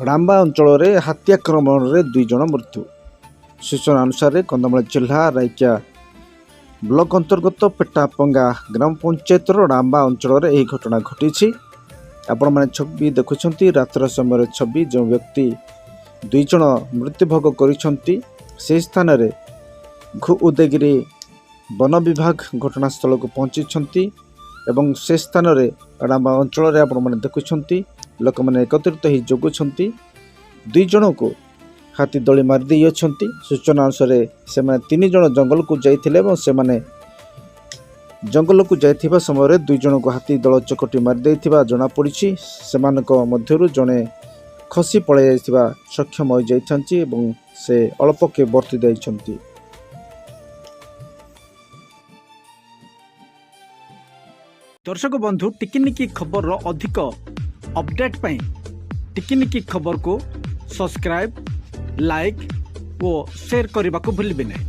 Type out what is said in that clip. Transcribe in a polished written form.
ରାମ୍ବା ଅଞ୍ଚଳରେ ହାତୀ ଆକ୍ରମଣରେ 2 ଜଣ ମୃତ୍ୟୁ। ସୂଚନା ଅନୁସାରେ କନ୍ଧମାଳ ଜିଲ୍ଲା ରାଇକିଆ ବ୍ଲକ ଅନ୍ତର୍ଗତ ପେଟାପଙ୍ଗା ଗ୍ରାମ ପଞ୍ଚାୟତର ରାମ୍ବା ଅଞ୍ଚଳରେ ଏହି ଘଟଣା ଘଟିଛି। ଆପଣମାନେ ଛବି ଦେଖୁଛନ୍ତି, ରାତ୍ର ସମୟରେ ଛବି। ଯେଉଁ ବ୍ୟକ୍ତି 2 ଜଣ ମୃତ୍ୟୁଭୋଗ କରିଛନ୍ତି ସେହି ସ୍ଥାନରେ ଉଦୟଗିରି ବନ ବିଭାଗ ଘଟଣାସ୍ଥଳକୁ ପହଞ୍ଚିଛନ୍ତି ଏବଂ ସେ ସ୍ଥାନରେ ରାମ୍ବା ଅଞ୍ଚଳରେ ଆପଣମାନେ ଦେଖୁଛନ୍ତି ଲୋକମାନେ ଏକତ୍ରିତ ହୋଇ ଜଗୁଛନ୍ତି। 2 ଜଣଙ୍କୁ ହାତୀ ଦଳି ମାରିଦେଇଅଛନ୍ତି। ସୂଚନା ଅନୁସାରେ ସେମାନେ 3 ଜଣ ଜଙ୍ଗଲକୁ ଯାଇଥିଲେ ଏବଂ ସେମାନେ ଜଙ୍ଗଲକୁ ଯାଇଥିବା ସମୟରେ 2 ଜଣଙ୍କୁ ହାତୀ ଦଳ ଚକଟି ମାରିଦେଇଥିବା ଜଣାପଡ଼ିଛି। ସେମାନଙ୍କ ମଧ୍ୟରୁ ଜଣେ ଖସି ପଳାଇ ଯାଇଥିବା ସକ୍ଷମ ହୋଇଯାଇଛନ୍ତି ଏବଂ ସେ ଅଳ୍ପକେ ବର୍ତ୍ତି ଯାଇଛନ୍ତି। दर्शक बंधु टिकिनिकी खबर अधिक अपडेट पाई टिकिनिकी खबर को सब्सक्राइब, लाइक और शेयर करने को भूलिए नहीं।